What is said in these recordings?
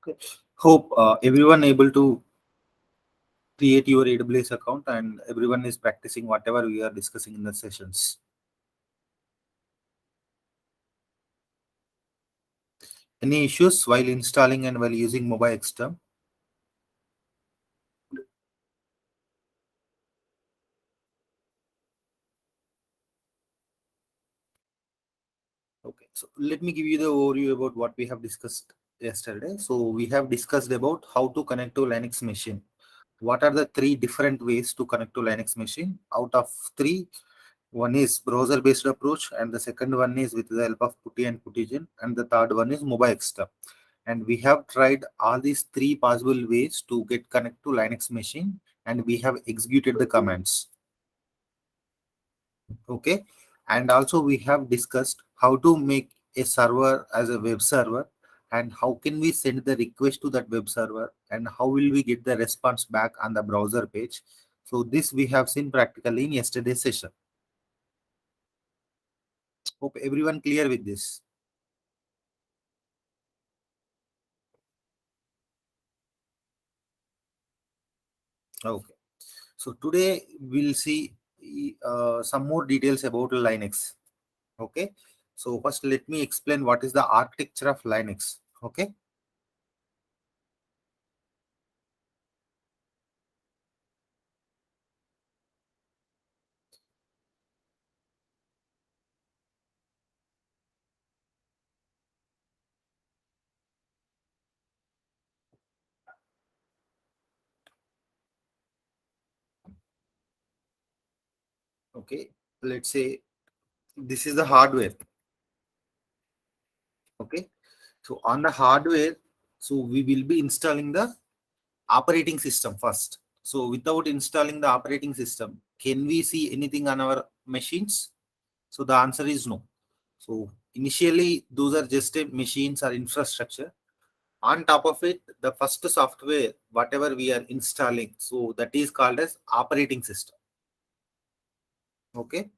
Okay. Hope everyone able to create your AWS account and everyone is practicing whatever we are discussing in the sessions. Any issues while installing and while using mobile extern? Okay, so let me give you the overview about what we have discussed yesterday. So we have discussed about how to connect to Linux machine. What are the three different ways to connect to Linux machine? Out of three, one is browser-based approach, and the second one is with the help of PuTTY and PuTTYGen, and the third one is mobile extern. And we have tried all these three possible ways to get connect to Linux machine, and we have executed the commands. Okay, and also we have discussed how to make a server as a web server, and how can we send the request to that web server, and how will we get the response back on the browser page. So this we have seen practically in yesterday's session. Hope everyone clear with this. Okay, so today we'll see some more details about Linux. Okay, so first let me explain what is the architecture of Linux. Okay, okay, let's say this is the hardware. Okay, so on the hardware, so we will be installing the operating system first. So without installing the operating system, can we see anything on our machines? So the answer is no. So initially, those are just a machines or infrastructure. On top of it, the first software, whatever we are installing, so that is called as operating system. Okay.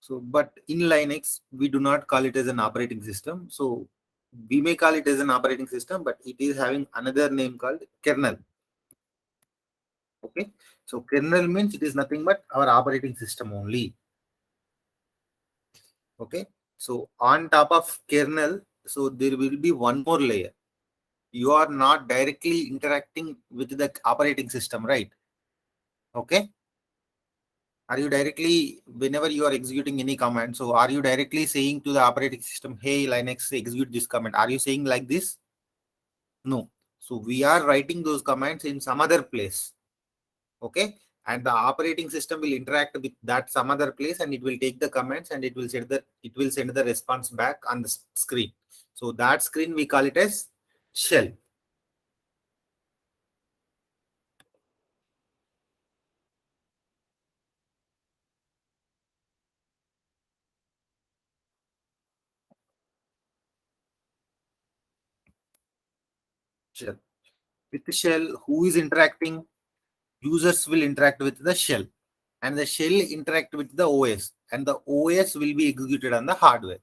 So, but in Linux, we do not call it as an operating system. So we may call it as an operating system, but it is having another name called kernel. Okay. So kernel means it is nothing but our operating system only. Okay. So on top of kernel, so there will be one more layer. You are not directly interacting with the operating system, right? Okay. Are you directly, whenever you are executing any command, so are you directly saying to the operating system, hey, Linux, execute this command? Are you saying like this? No. So we are writing those commands in some other place. Okay. And the operating system will interact with that some other place, and it will take the commands and it will send the response back on the screen. So that screen we call it as shell. Shell. With the shell, who is interacting? Users will interact with the shell, and the shell interact with the OS, and the OS will be executed on the hardware.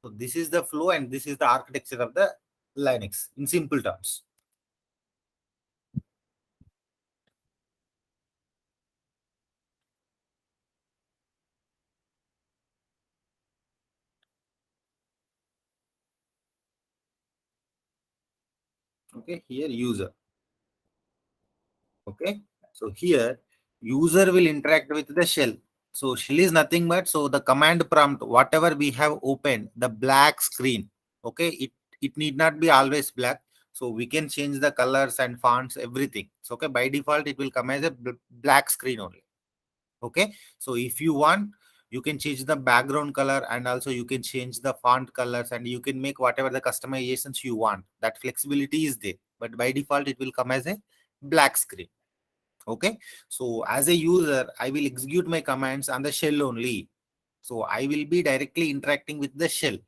So this is the flow, and this is the architecture of the Linux in simple terms. Okay, here user. Okay, so here user will interact with the shell. So shell is nothing but, so the command prompt, whatever we have opened, the black screen. Okay, it need not be always black. So we can change the colors and fonts, everything. So okay, by default it will come as a black screen only. Okay, so if you want, you can change the background color, and also you can change the font colors, and you can make whatever the customizations you want. That flexibility is there, but by default it will come as a black screen. Okay, so as a user, I will execute my commands on the shell only. So I will be directly interacting with the shell.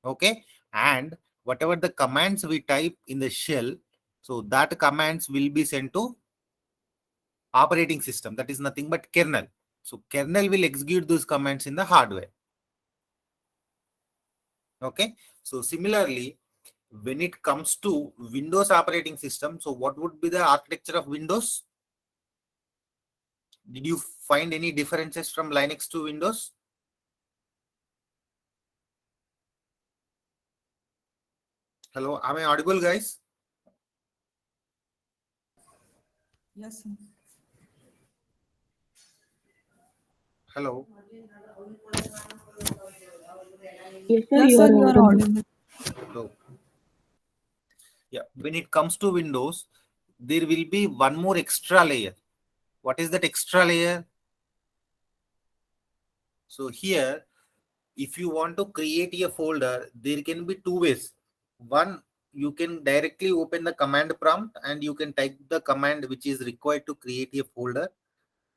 Okay, and whatever the commands we type in the shell, so that commands will be sent to operating system, that is nothing but kernel. So kernel will execute those commands in the hardware. Okay, so similarly, when it comes to Windows operating system, so what would be the architecture of Windows? Did you find any differences from Linux to Windows? Hello, am I audible, guys? Yes, sir. Hello. Yes, sir, Yes, you sir, are you are audible. audible. Hello. Yeah, when it comes to Windows, there will be one more extra layer. What is that extra layer? So here, if you want to create a folder, there can be two ways. One, you can directly open the command prompt and you can type the command which is required to create a folder.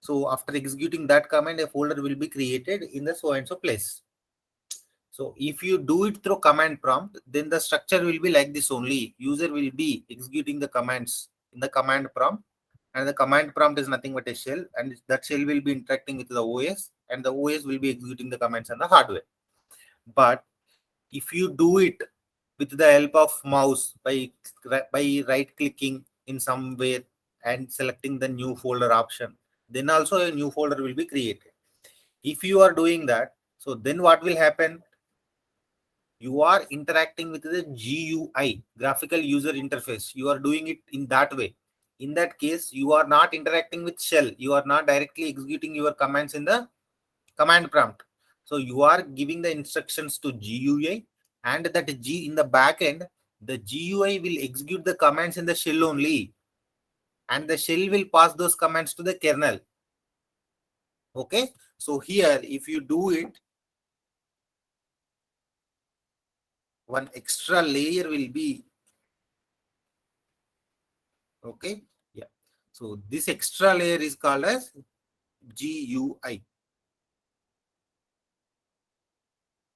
So after executing that command, a folder will be created in the so and so place. So if you do it through command prompt, then the structure will be like this only. User will be executing the commands in the command prompt, and the command prompt is nothing but a shell, and that shell will be interacting with the OS, and the OS will be executing the commands on the hardware. But if you do it with the help of mouse by right clicking in somewhere and selecting the new folder option, then also a new folder will be created. If you are doing that, so then what will happen? You are interacting with the GUI, graphical user interface. You are doing it in that way. In that case, you are not interacting with shell. You are not directly executing your commands in the command prompt. So you are giving the instructions to GUI, and that G in the back end, the GUI will execute the commands in the shell only, and the shell will pass those commands to the kernel. Okay, so here if you do it, one extra layer will be okay. Yeah, so this extra layer is called as GUI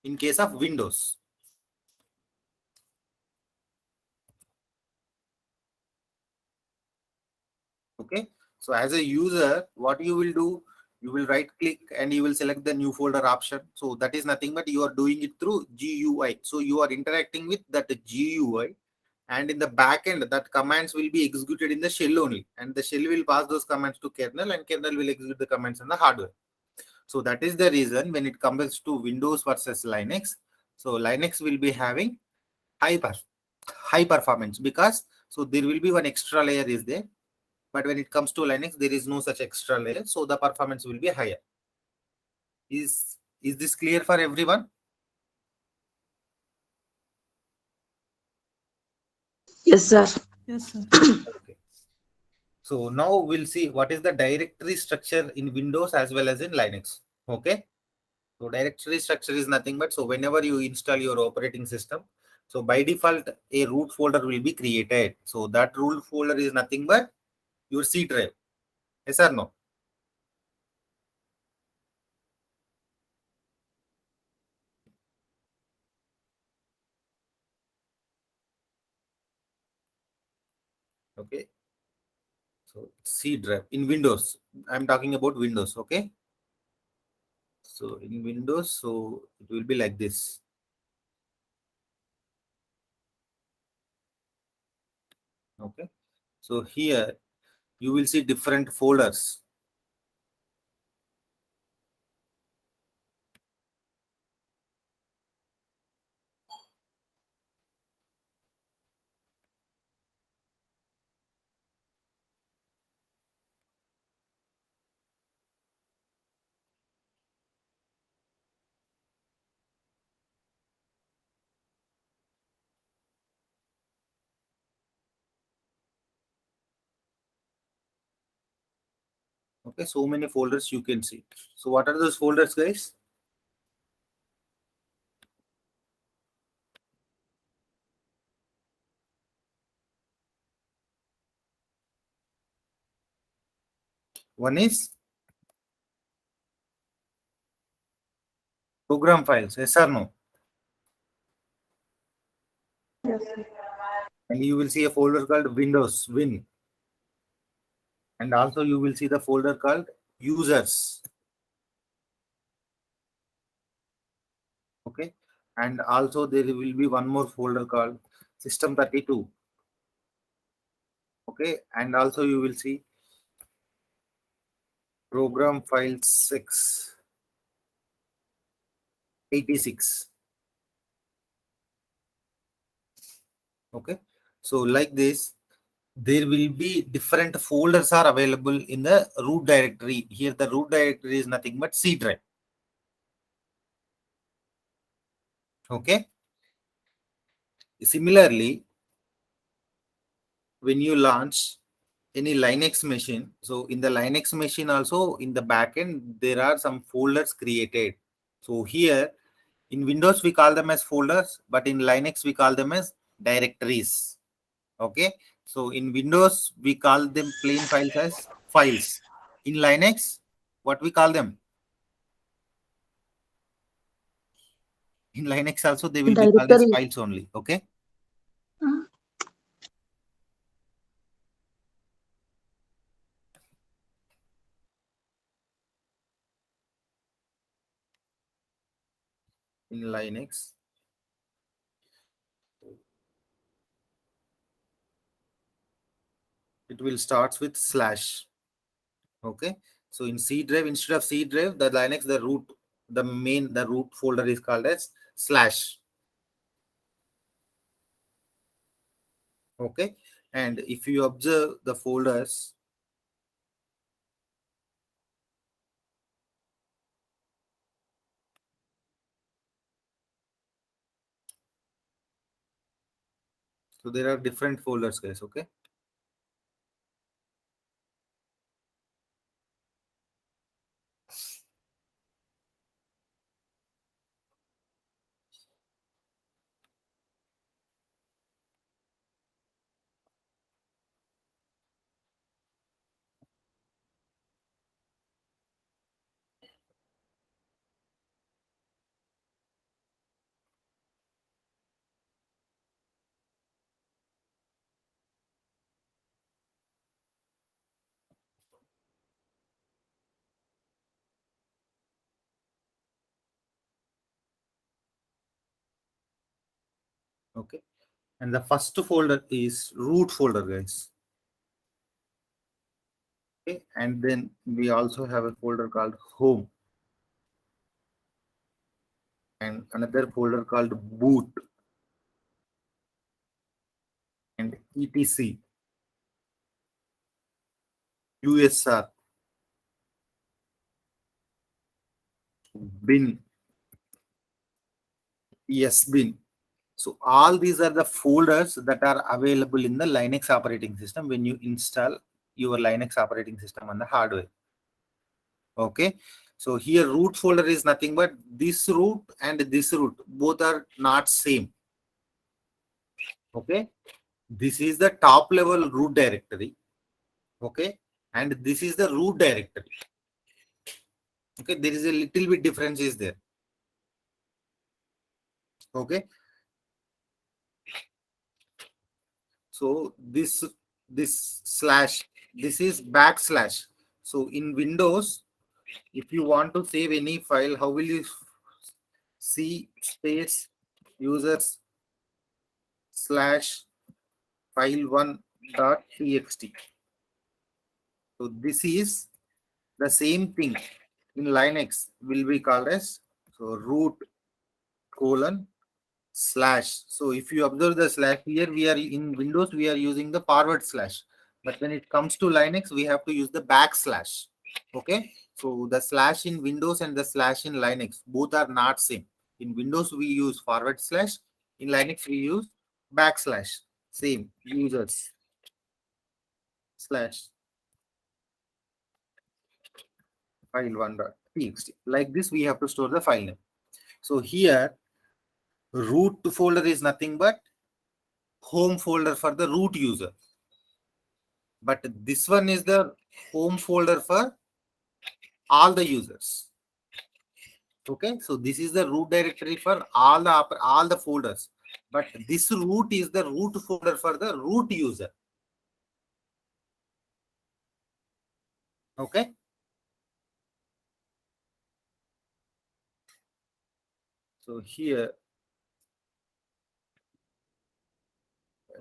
in case of Windows. Okay, so as a user, what you will do, you will right click and you will select the new folder option. So that is nothing but you are doing it through GUI. So you are interacting with that GUI, and in the back end, that commands will be executed in the shell only, and the shell will pass those commands to kernel, and kernel will execute the commands on the hardware. So that is the reason when it comes to Windows versus Linux, so Linux will be having high high performance, because so there will be one extra layer is there, but when it comes to Linux, there is no such extra layer, so the performance will be higher. Is this clear for everyone? Yes, sir. Yes, sir. Okay. So now we'll see what is the directory structure in Windows as well as in Linux. Okay. So directory structure is nothing but, so whenever you install your operating system, so by default a root folder will be created. So that root folder is nothing but your C drive. Yes or no? Okay. So C drive in Windows. I'm talking about Windows. Okay. So in Windows, so it will be like this. Okay. So here you will see different folders. Okay. So many folders you can see. So what are those folders, guys? One is program files. Yes or no? Yes, sir. And you will see a folder called Windows Win, And also you will see the folder called users. Okay. And also there will be one more folder called system32. Okay. And also you will see program file 686. Okay. So like this, there will be different folders are available in the root directory. Here the root directory is nothing but C drive. Okay. Similarly, when you launch any Linux machine, so in the Linux machine also in the backend, there are some folders created. So here in Windows, we call them as folders, but in Linux, we call them as directories. Okay. So in Windows, we call them plain files as files. In Linux, what we call them? In Linux also, they will be called as Directory. files only. Okay. In Linux, it will start with slash. Okay. So in C drive, instead of C drive, the Linux, the root folder is called as slash. Okay. And if you observe the folders, so there are different folders, guys. Okay. Okay. And the first folder is root folder, guys. Okay. And then we also have a folder called home and another folder called boot and etc, usr, bin, bin. So all these are the folders that are available in the Linux operating system when you install your Linux operating system on the hardware. Okay. So here root folder is nothing but this root and this root. Both are not same. Okay. This is the top level root directory. Okay. And this is the root directory. Okay. There is a little bit difference is there. Okay. So this slash, this is backslash. So in Windows, if you want to save any file, how will you C space users slash file1 dot txt. So this is the same thing in Linux will be called as so root colon slash. So if you observe the slash here, we are in Windows, we are using the forward slash. But when it comes to Linux, we have to use the backslash. Okay. So the slash in Windows and the slash in Linux, both are not same. In Windows, we use forward slash. In Linux, we use backslash. Same users slash file1.txt. Like this, we have to store the file name. So here, root folder is nothing but home folder for the root user. But this one is the home folder for all the users. Okay, so this is the root directory for all the folders. But this root is the root folder for the root user. Okay. So here,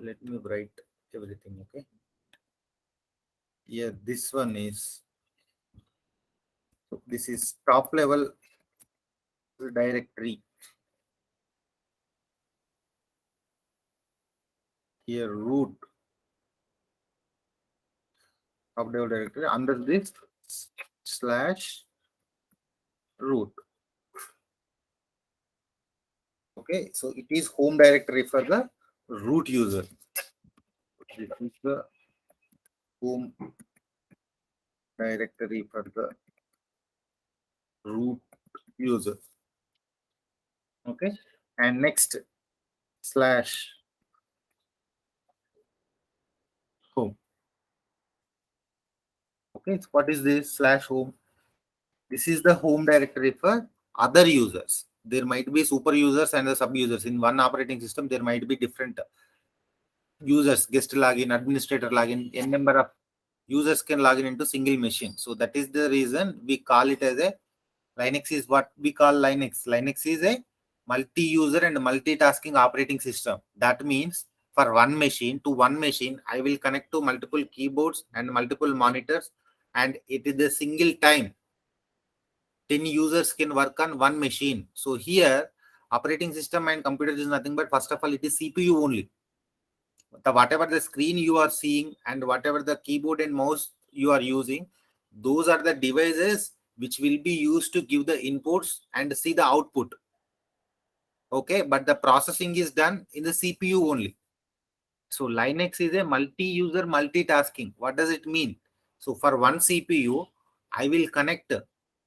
let me write everything. Okay. Here, this one is, so this is top level directory. Here, root top level directory under this slash root. Okay, so it is home directory for the root user. This is the home directory for the root user. Okay, and next slash home. Okay, so what is this slash home? This is the home directory for other users. There might be super users and the sub users. In one operating system, there might be different users, guest login, administrator login, n number of users can log in into single machine. So that is the reason we call it as a Linux is what we call Linux. Linux is a multi-user and multitasking operating system. That means for one machine to one machine, I will connect to multiple keyboards and multiple monitors, and it is a single time 10 users can work on one machine. So here, operating system and computer is nothing but, first of all, it is CPU only. Whatever the screen you are seeing and whatever the keyboard and mouse you are using, those are the devices which will be used to give the inputs and see the output. Okay, but the processing is done in the CPU only. So Linux is a multi-user multitasking. What does it mean? So for one CPU, I will connect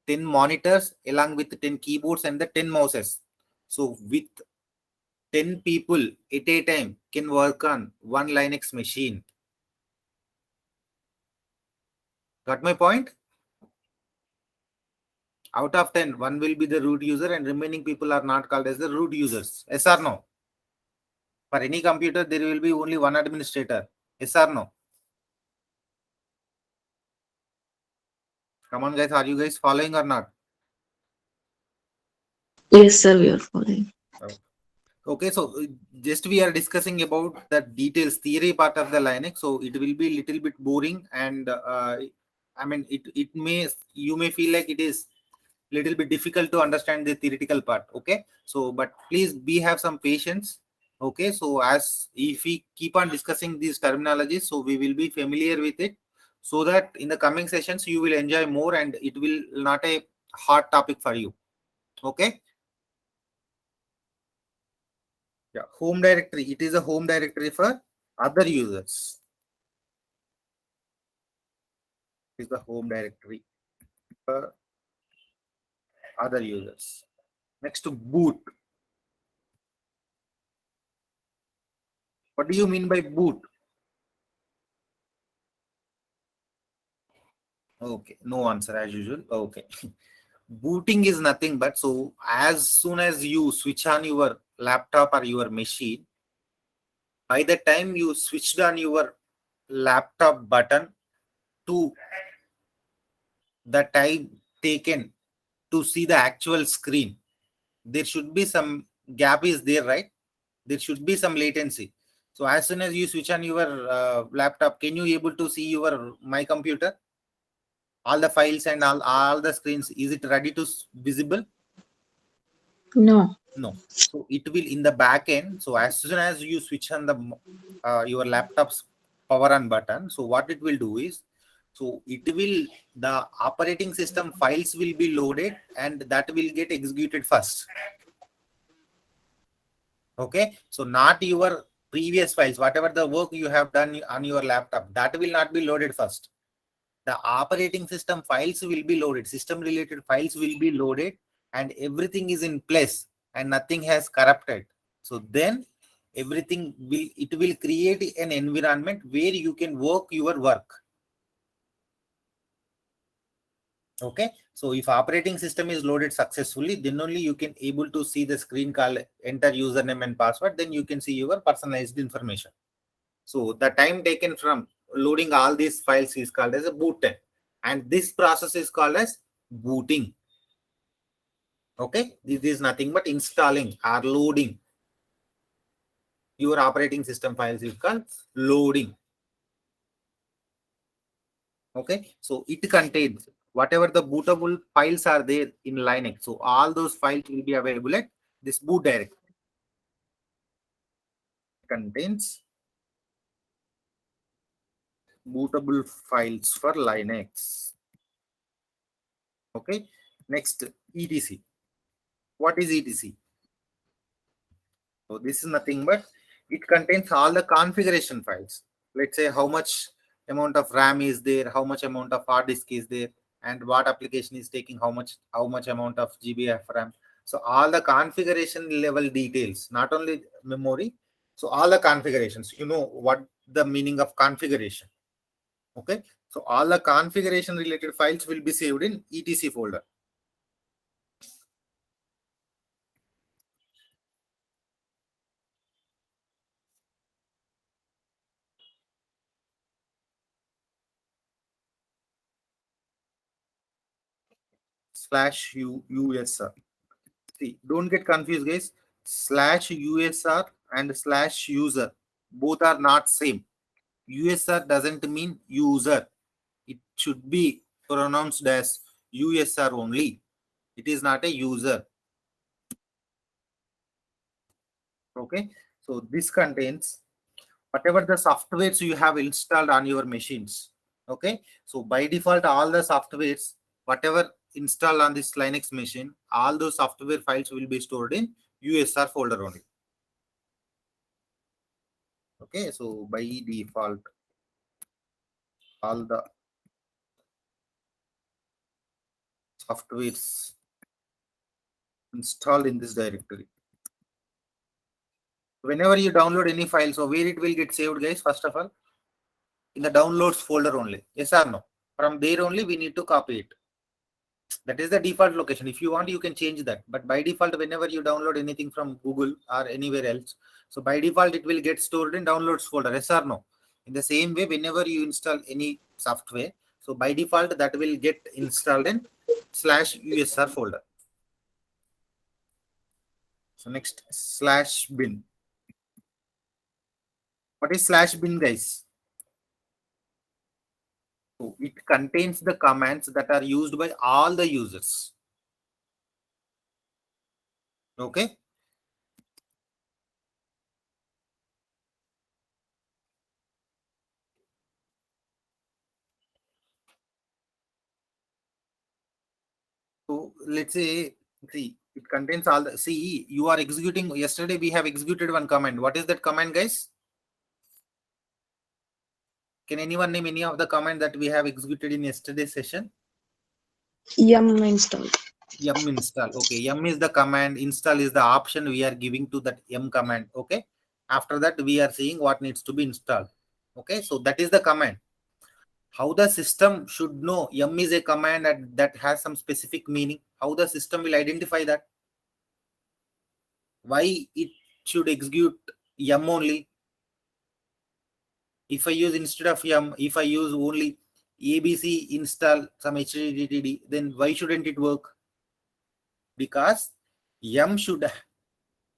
10 monitors along with 10 keyboards and the 10 mouses. So with 10 people at a time can work on one Linux machine. Got my point? Out of 10, one will be the root user and remaining people are not called as the root users. Yes or no? For any computer, there will be only one administrator. Yes or no? Come on, guys. Are you guys following or not? Yes, sir, we are following. Okay, so just we are discussing about the details, theory part of the Linux. So it will be little bit boring, and I mean, you may feel like it is little bit difficult to understand the theoretical part. Okay, so but please have some patience. Okay, so as if we keep on discussing these terminologies, so we will be familiar with it, so that in the coming sessions you will enjoy more and it will not a hard topic for you. Okay. Yeah, home directory. It is a home directory for other users. It is the home directory for other users. Next to boot. What do you mean by boot? Okay, no answer as usual. Okay. Booting is nothing but, so as soon as you switch on your laptop or your machine, by the time you switched on your laptop button to the time taken to see the actual screen, there should be some gap is there, right? There should be some latency. So as soon as you switch on your laptop, can you able to see your my computer, all the files and all the screens? Is it ready to visible? No. No. So it will in the back end. So as soon as you switch on the your laptop's power on button, so what it will do is, so it will, the operating system files will be loaded and that will get executed first. Okay, so not your previous files, whatever the work you have done on your laptop, that will not be loaded first. The operating system files will be loaded, system related files will be loaded, and everything is in place and nothing has corrupted. So then everything will, it will create an environment where you can work your work. Okay, so if operating system is loaded successfully, then only you can able to see the screen called enter username and password, then you can see your personalized information. So the time taken from loading all these files is called as a boot time. and this process is called as booting. Okay, this is nothing but installing or loading your operating system files is called loading. Okay, so it contains whatever the bootable files are there in Linux. So all those files will be available at this boot directory. Contains bootable files for Linux. Okay, next etc. What is etc? So this is nothing but it contains all the configuration files. Let's say how much amount of RAM is there, how much amount of hard disk is there, and what application is taking how much amount of GB of RAM. So all the configuration level details, not only memory. So all the configurations, you know what the meaning of configuration. Okay. So all the configuration related files will be saved in etc folder. /usr. See, don't get confused, guys. /usr and /user both are not same. USR doesn't mean user. It should be pronounced as USR only. It is not a user. Okay. So this contains whatever the softwares you have installed on your machines. Okay. So by default, all the softwares, whatever installed on this Linux machine, all those software files will be stored in USR folder only. Okay. So by default, all the softwares installed in this directory. Whenever you download any file, so where it will get saved, guys? First of all, in the downloads folder only. Yes or no? From there only we need to copy it. That is the default location. If you want, you can change that. But by default, whenever you download anything from Google or anywhere else, so by default it will get stored in downloads folder. Yes or no? In the same way, whenever you install any software, so by default that will get installed in /usr folder. So next /bin. What is /bin, guys? So it contains the commands that are used by all the users. Okay. So let's say, see, it contains all the, see, you are executing, yesterday we have executed one command. What is that command, guys? Can anyone name any of the command that we have executed in yesterday's session? Yum install. Yum install. Okay. Yum is the command. Install is the option we are giving to that yum command. Okay. After that, we are seeing what needs to be installed. Okay. So that is the command. How the system should know yum is a command that has some specific meaning? How the system will identify that? Why it should execute yum only? If I use instead of yum, if I use only abc install some httd, then why shouldn't it work? Because yum should,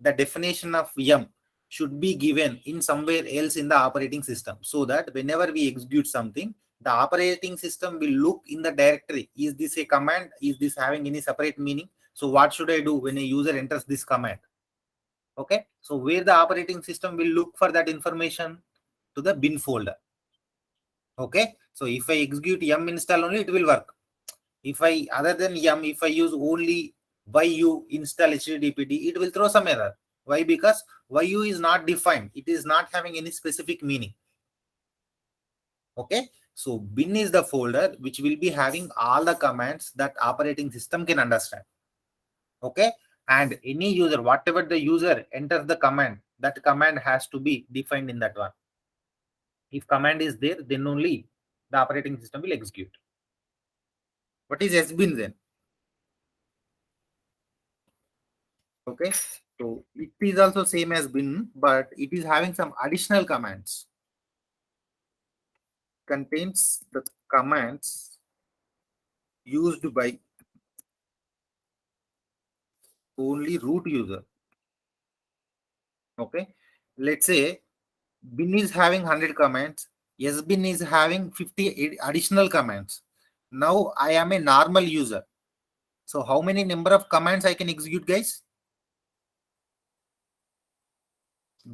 the definition of yum should be given in somewhere else in the operating system, so that whenever we execute something, the operating system will look in the directory. Is this a command? Is this having any separate meaning? So what should I do when a user enters this command? Okay. So where the operating system will look for that information? To the bin folder. Okay. So if I execute yum install only, it will work. If I, other than yum, if I use only yu install httpd, it will throw some error. Why? Because yu is not defined. It is not having any specific meaning. Okay. So bin is the folder which will be having all the commands that operating system can understand. Okay. And any user, whatever the user enters the command, that command has to be defined in that one. If command is there, then only the operating system will execute. What is sbin then? Okay, so it is also same as bin, but it is having some additional commands. Contains the commands used by only root user. Okay, let's say bin is having 100 comments, sbin is having 50 additional comments. Now I am a normal user, so how many number of commands I can execute, guys?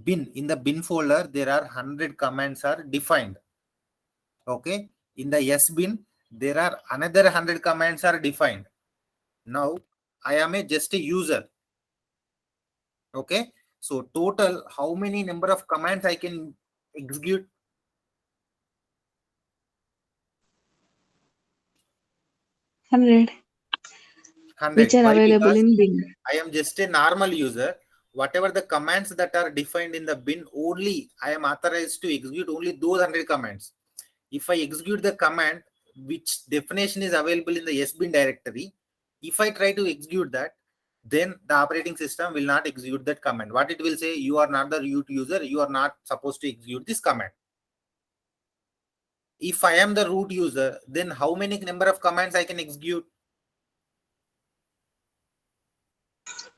Bin, in the bin folder there are 100 commands are defined. Okay, in the sbin there are another 100 commands are defined. Now I am a just a user. Okay, so total how many number of commands I can execute? 100, 100. which are Why? available Because in bin. I am just a normal user. Whatever the commands that are defined in the bin, only I am authorized to execute only those 100 commands. If I execute the command which definition is available in the sbin directory, if I try to execute that, then the operating system will not execute that command. What it will say, you are not the root user, you are not supposed to execute this command. If I am the root user, then how many number of commands I can execute?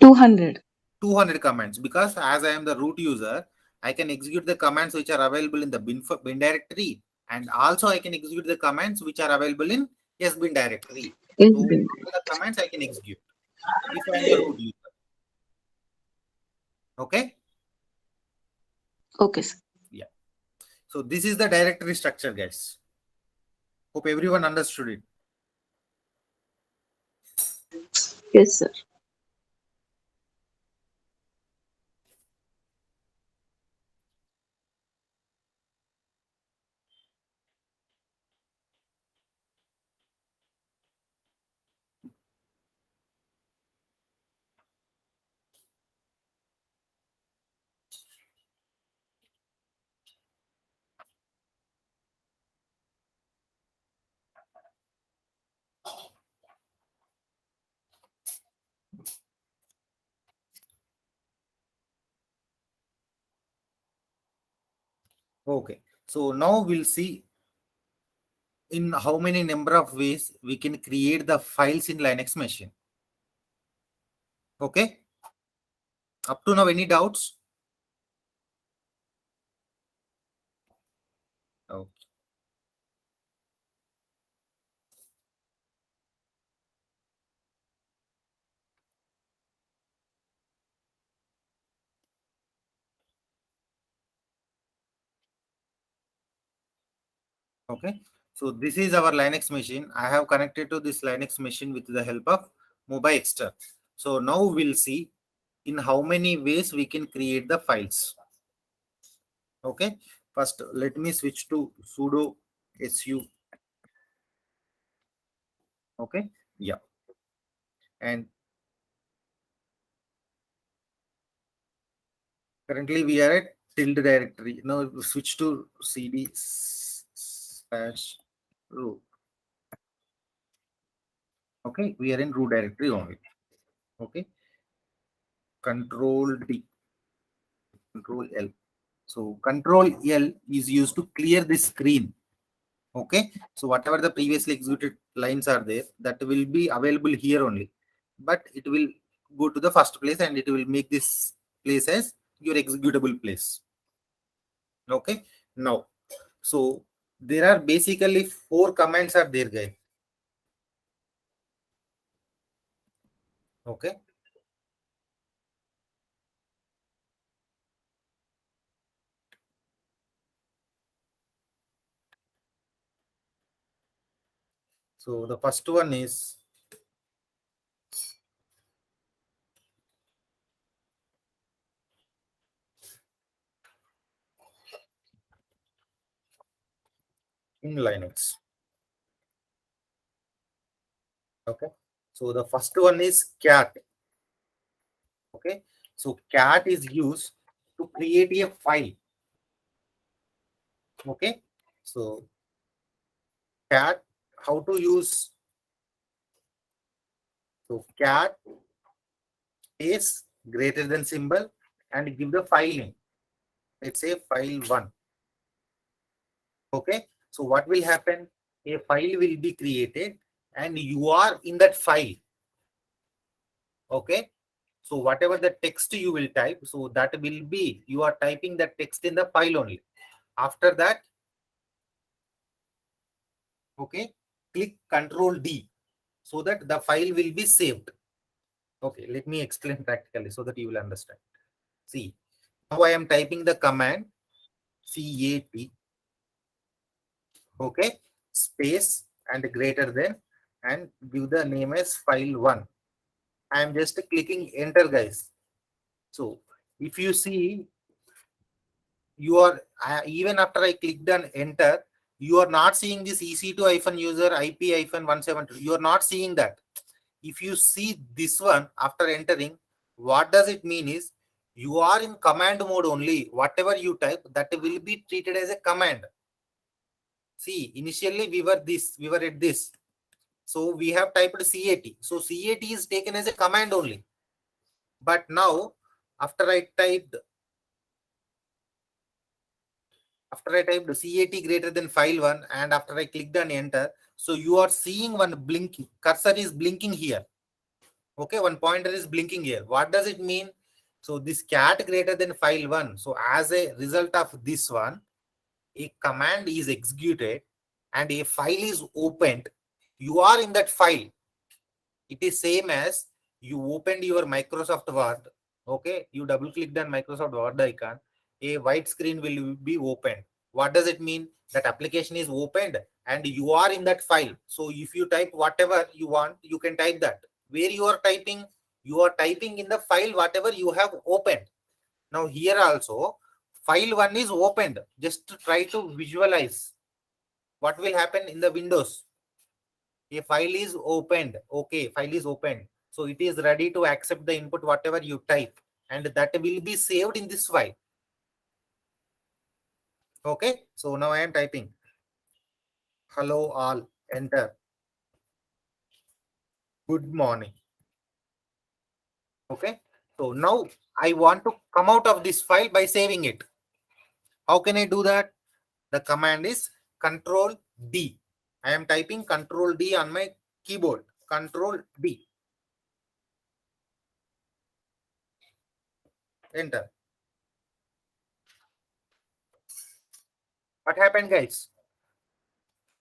200. 200 commands, because as I am the root user, I can execute the commands which are available in the bin directory, and also I can execute the commands which are available in sbin directory. In So bin. all the commands I can execute if I am the root user. Okay. Okay, sir. Yeah. So this is the directory structure, guys. Hope everyone understood it. Yes, sir. Okay. So now we'll see in how many number of ways we can create the files in Linux machine. Okay. Up to now, any doubts? Okay. Okay. So this is our Linux machine. I have connected to this Linux machine with the help of mobile extra. So now we'll see in how many ways we can create the files. Okay. First, let me switch to sudo su. Okay. Yeah. And currently we are at tilde directory. Now switch to cd slash root. Okay. We are in root directory only. Okay. Control D. Control L. So Control L is used to clear the screen. Okay. So whatever the previously executed lines are there, that will be available here only. But it will go to the first place and it will make this place as your executable place. Okay. Now, so there are basically 4 commands are there, guys. Okay. So the first one is in Linux. Okay. So the first one is cat. Okay. So cat is used to create a file. Okay. So cat, how to use? So cat is greater than symbol and give the file name. Let's say file 1. Okay. So what will happen? A file will be created and you are in that file. Okay. So whatever the text you will type, so that will be, you are typing the text in the file only. After that, okay, click Control D so that the file will be saved. Okay, let me explain practically so that you will understand. See, now I am typing the command CAT, okay, space and greater than, and give the name as file1. I am just clicking enter, guys. So if you see, you are even after I clicked on enter, you are not seeing this EC2-user IP-172. You are not seeing that. If you see this one after entering, what does it mean is you are in command mode only. Whatever you type, that will be treated as a command. See, initially we were at this. So we have typed CAT. So CAT is taken as a command only. But now, after I typed CAT greater than file1 and after I clicked on enter, so you are seeing one blinking, cursor is blinking here. Okay, one pointer is blinking here. What does it mean? So this cat greater than file1. So as a result of this one, a command is executed and a file is opened. You are in that file. It is same as you opened your Microsoft Word. Okay, you double clicked on Microsoft Word icon. A white screen will be opened. What does it mean? That application is opened and you are in that file. So if you type whatever you want, you can type that. Where you are typing in the file whatever you have opened. Now here also, file 1 is opened. Just to try to visualize what will happen in the Windows. A file is opened. Okay, file is opened. So it is ready to accept the input whatever you type, and that will be saved in this file. Okay, so now I am typing hello all, enter. Good morning. Okay, so now I want to come out of this file by saving it. How can I do that? The command is Control D. I am typing Control D on my keyboard. Control D. Enter. What happened, guys?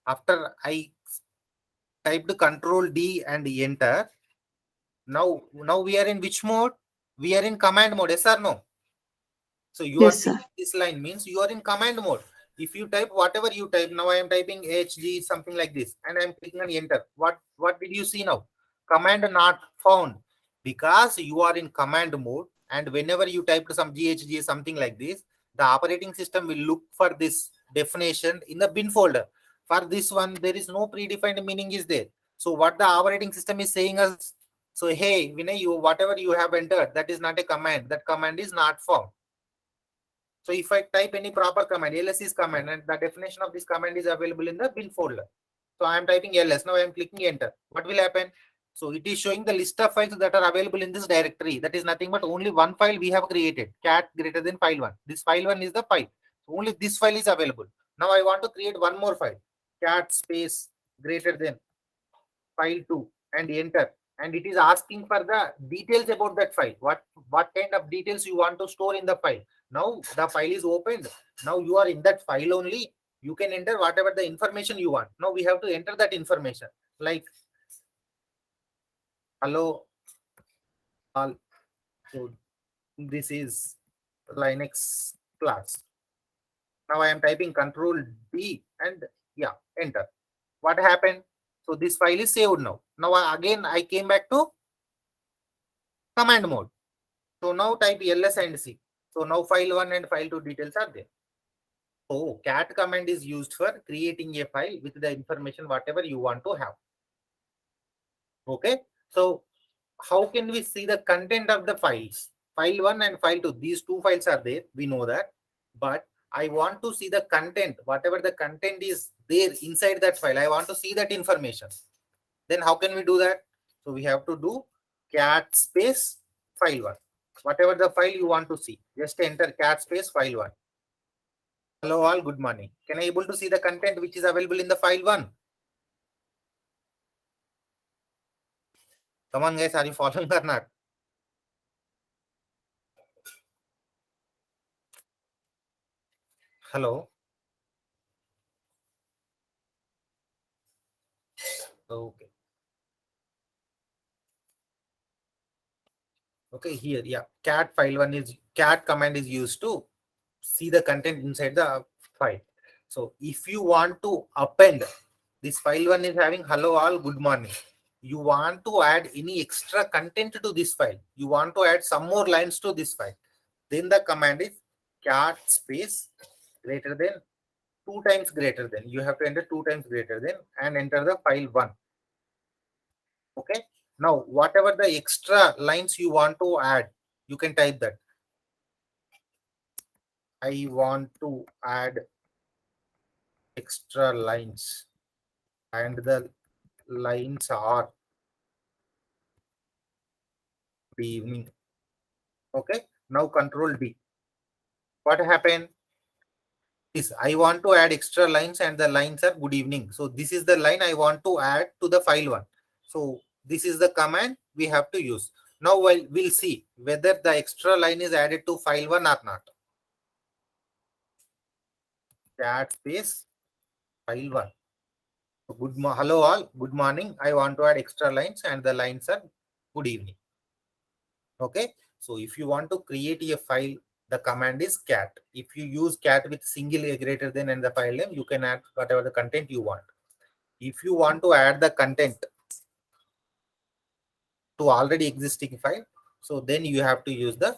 After I typed Control D and enter, now we are in which mode? We are in command mode. Yes or no? So you are Yes, seeing sir. this line means you are in command mode. If you type whatever you type, now I am typing HG something like this, and I am clicking on enter. What did you see now? Command not found, because you are in command mode, and whenever you type some GHG something like this, the operating system will look for this definition in the bin folder. For this one, there is no predefined meaning is there. So what the operating system is saying us, so hey Vinay, you whatever you have entered, that is not a command. That command is not found. So if I type any proper command, ls is command, and the definition of this command is available in the bin folder. So I am typing ls. Now I am clicking enter. What will happen? So it is showing the list of files that are available in this directory. That is nothing but only one file we have created, cat greater than file1. This file1 is the file. So only this file is available. Now I want to create one more file, cat space greater than file2 and enter. And it is asking for the details about that file. What kind of details you want to store in the file. Now the file is opened. Now you are in that file only. You can enter whatever the information you want. Now we have to enter that information, like hello all. So this is Linux class. Now I am typing Control D and yeah, enter. What happened? So this file is saved now. Now again I came back to command mode. So now type ls and c. So now file 1 and file 2 details are there. So cat command is used for creating a file with the information whatever you want to have. Okay. So how can we see the content of the files? File 1 and file 2. These two files are there. We know that. But I want to see the content. Whatever the content is there inside that file, I want to see that information. Then how can we do that? So we have to do cat space file 1. Whatever the file you want to see, just enter cat space file 1. Hello all, good morning. Can I able to see the content which is available in the file 1? Come on, guys, are you following or not? Hello. Okay. Okay, here, yeah. Cat file one is cat command is used to see the content inside the file. So if you want to append, this file one is having hello all, good morning. You want to add any extra content to this file. You want to add some more lines to this file. Then the command is cat space greater than 2 times greater than. You have to enter 2 times greater than and enter the file one. Okay. Now, whatever the extra lines you want to add, you can type that. I want to add extra lines, and the lines are good evening. Okay. Now control D. What happened is I want to add extra lines and the lines are good evening. So this is the line I want to add to the file one. So this is the command we have to use. Now we'll see whether the extra line is added to file one or not. Cat space file one. Hello all, good morning. I want to add extra lines and the lines are good evening. Okay. So if you want to create a file, the command is cat. If you use cat with single a greater than and the file name, you can add whatever the content you want. If you want to add the content to already existing file, so then you have to use the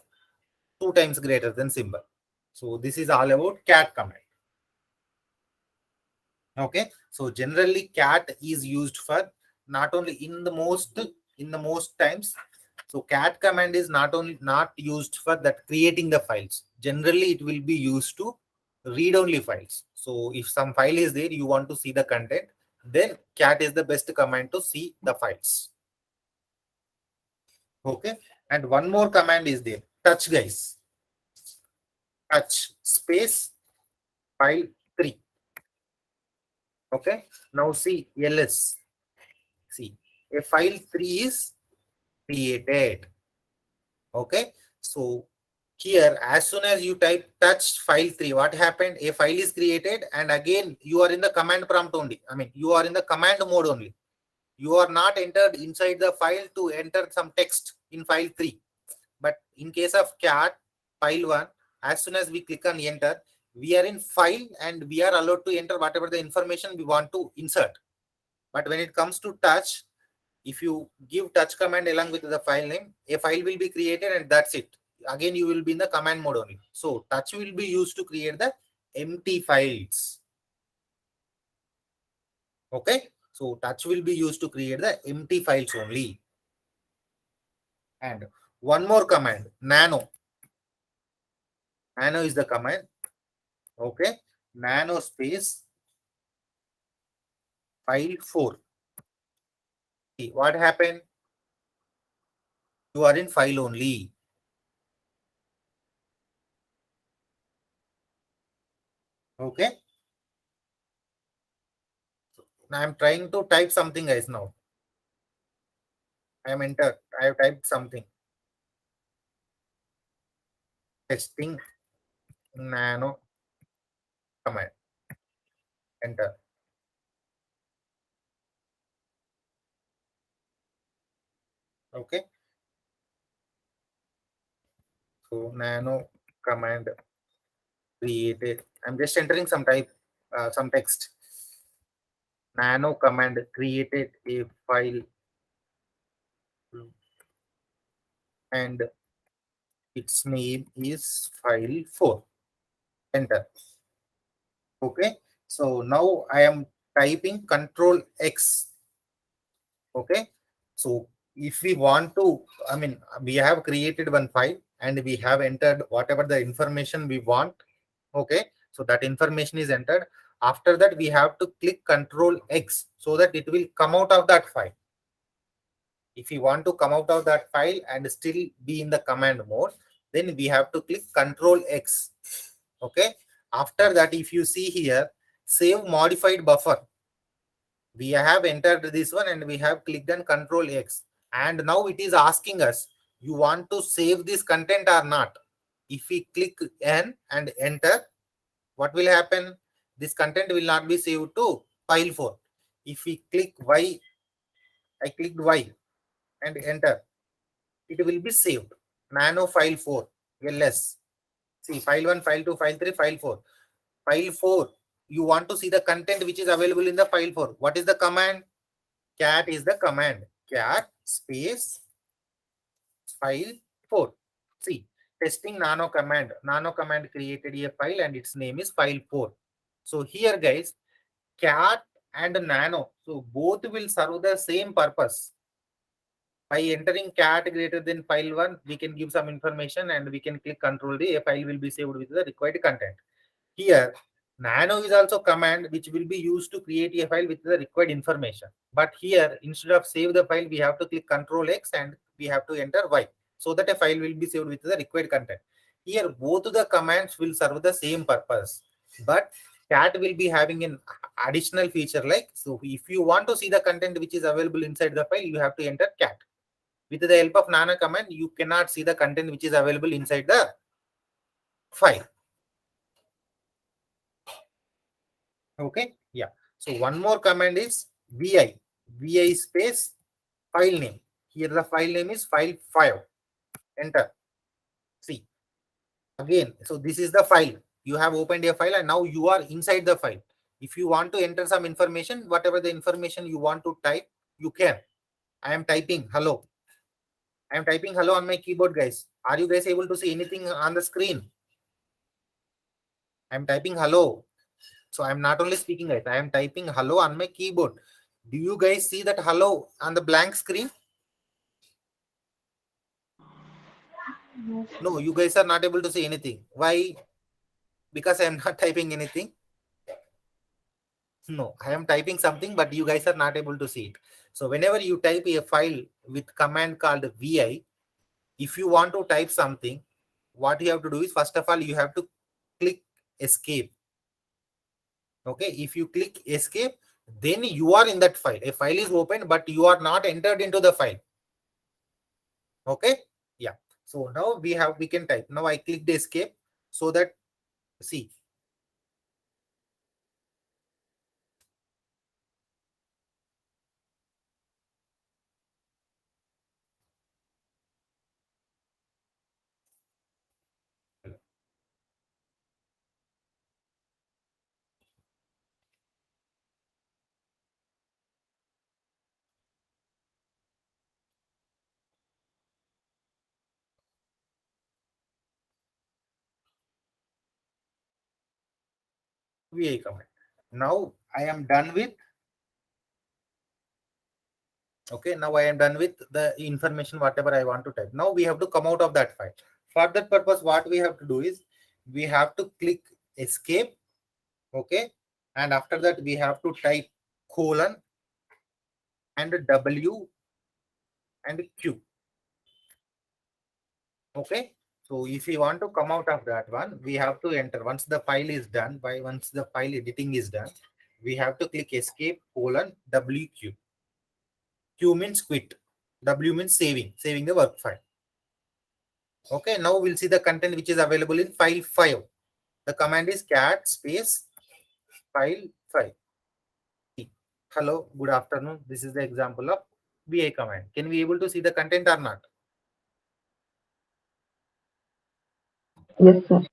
2 times greater than symbol. So this is all about cat command. Okay. So generally cat is used for not only in the most times. So cat command is not used for that creating the files. Generally it will be used to read only files. So if some file is there, you want to see the content, then cat is the best command to see the files. Okay. And one more command is there, touch, guys. Touch space file 3. Okay. Now see ls. See, a file 3 is created. Okay. So here, as soon as you type touch file 3, what happened? A file is created and again you are in the command prompt only. I mean, you are in the command mode only. You are not entered inside the file to enter some text in file 3. But in case of cat file 1, as soon as we click on enter, we are in file and we are allowed to enter whatever the information we want to insert. But when it comes to touch, if you give touch command along with the file name, a file will be created and that's it. Again, you will be in the command mode only. So touch will be used to create the empty files. Okay. So touch will be used to create the empty files only. And one more command, nano. Nano is the command. Okay. Nano space file 4. See, what happened? You are in file only. Okay. Now I'm trying to type something, guys. Now I am entered. I have typed something. Testing nano command. Enter. Okay. So nano command created. I'm just entering some some text. Nano command created a file and its name is file 4. Enter. Okay. So now I am typing Control X. Okay. So if we want to, I mean, we have created one file and we have entered whatever the information we want. Okay. So that information is entered. After that, we have to click Control X so that it will come out of that file. If you want to come out of that file and still be in the command mode, then we have to click Control X. Okay. After that, if you see here, save modified buffer. We have entered this one and we have clicked on Control X. And now it is asking us, you want to save this content or not? If we click N and enter, what will happen? This content will not be saved to file 4. If we click Y, I clicked Y and enter, it will be saved. Nano file 4, LS. See, file 1, file 2, file 3, file 4. File 4, you want to see the content which is available in the file 4. What is the command? Cat is the command. Cat space file 4. See, testing nano command. Nano command created a file and its name is file 4. So here guys, cat and nano, so both will serve the same purpose. By entering cat greater than file 1, we can give some information and we can click control D, a file will be saved with the required content. Here, nano is also command which will be used to create a file with the required information. But here, instead of save the file, we have to click control X and we have to enter Y, so that a file will be saved with the required content. Here, both the commands will serve the same purpose, but cat will be having an additional feature like, so if you want to see the content which is available inside the file, you have to enter cat. With the help of nano command, you cannot see the content which is available inside the file. Okay, yeah. So one more command is vi space file name. Here the file name is file 5. Enter. See again. So this is the file. You have opened a file and now you are inside the file. If you want to enter some information, whatever the information you want to type, you can. I am typing hello. I am typing hello on my keyboard, guys. Are you guys able to see anything on the screen? I am typing hello. So I'm not only speaking, guys. I am typing hello on my keyboard. Do you guys see that hello on the blank screen? No, you guys are not able to see anything. Why? Because I am not typing anything. No, I am typing something, but you guys are not able to see it. So whenever you type a file with command called vi, if you want to type something, what you have to do is, first of all, you have to click escape. Okay, if you click escape, then you are in that file. A file is open, but you are not entered into the file. Okay, yeah. So now we can type. Now I clicked escape so that, see, vi command. Now I am done with. Okay, now I am done with the information, whatever I want to type. Now we have to come out of that file. For that purpose, what we have to do is, we have to click escape. Okay, and after that we have to type colon and W and Q. Okay, so if we want to come out of that one, we have to enter. Once the file is done, once the file editing is done, we have to click escape colon WQ. Q means quit. W means saving the work file. Okay, now we'll see the content which is available in file 5. The command is cat space file 5. Hello, good afternoon. This is the example of vi command. Can we able to see the content or not? Yes, sir.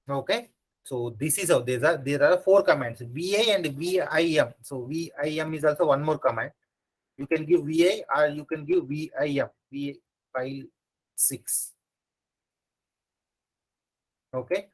Okay, so this is how there are 4 commands, vi and vim. So vim is also one more command. You can give vi or you can give vim, v file 6. Okay,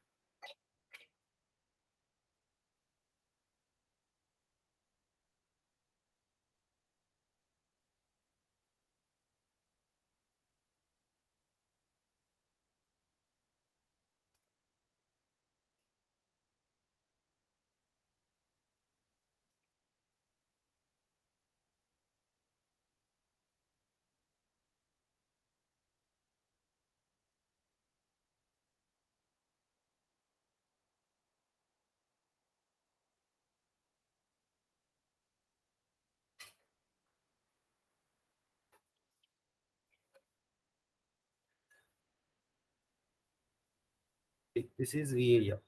This is VAM.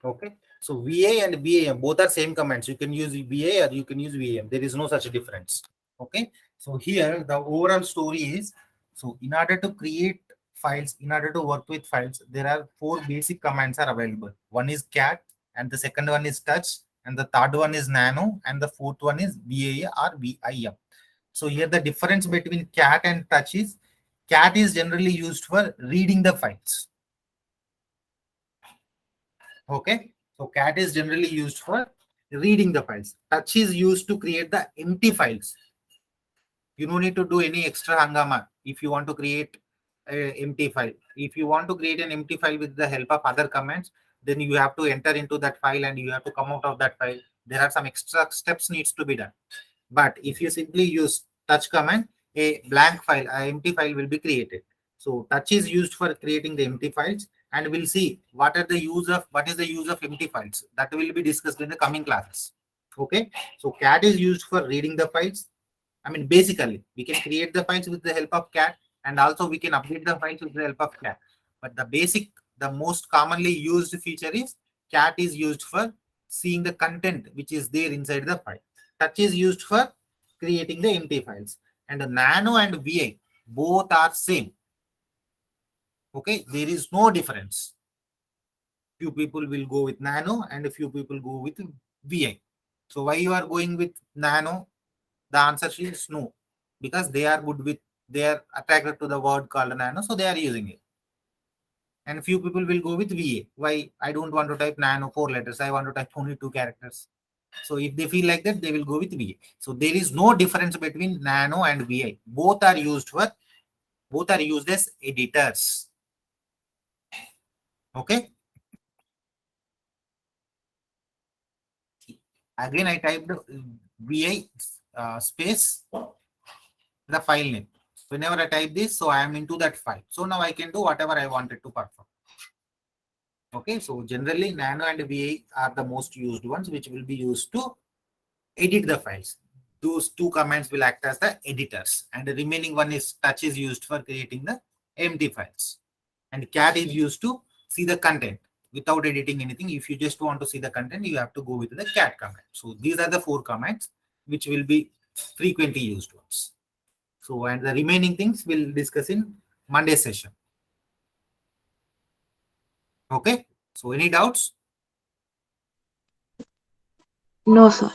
Okay. So VA and VAM both are same commands. You can use VA or you can use VAM. There is no such difference. Okay. So here the overall story is, so in order to create files, in order to work with files, there are 4 basic commands are available. One is cat, and the second one is touch, and the third one is nano, and the fourth one is VA or VIM. So here the difference between cat and touch is, cat is generally used for reading the files. Okay. So cat is generally used for reading the files. Touch is used to create the empty files. You don't need to do any extra hangama if you want to create an empty file. If you want to create an empty file with the help of other commands, then you have to enter into that file and you have to come out of that file. There are some extra steps needs to be done. But if you simply use touch command, a blank file, an empty file will be created. So touch is used for creating the empty files, and we'll see what is the use of empty files. That will be discussed in the coming classes. Okay. So cat is used for reading the files. I mean, basically, we can create the files with the help of cat, and also we can update the files with the help of cat. But the most commonly used feature is cat is used for seeing the content which is there inside the file. Touch is used for creating the empty files. And the nano and VA both are same. Okay, there is no difference. Few people will go with nano and a few people go with VA. So why you are going with nano? The answer is no, because they are attracted to the word called nano, so they are using it. And few people will go with VA. Why? I don't want to type nano 4 letters. I want to type only 2 characters. So if they feel like that, they will go with VA. So there is no difference between nano and VA. Both are used as editors. Okay. Again, I typed VA space the file name. Whenever I type this, so I am into that file. So now I can do whatever I wanted to perform. Okay, so generally nano and VA are the most used ones, which will be used to edit the files. Those 2 commands will act as the editors, and the remaining one is touch is used for creating the empty files, and cat is used to see the content without editing anything. If you just want to see the content, you have to go with the cat command. So these are the 4 commands which will be frequently used ones. So, and the remaining things we'll discuss in Monday session. Okay. So any doubts? No, sir.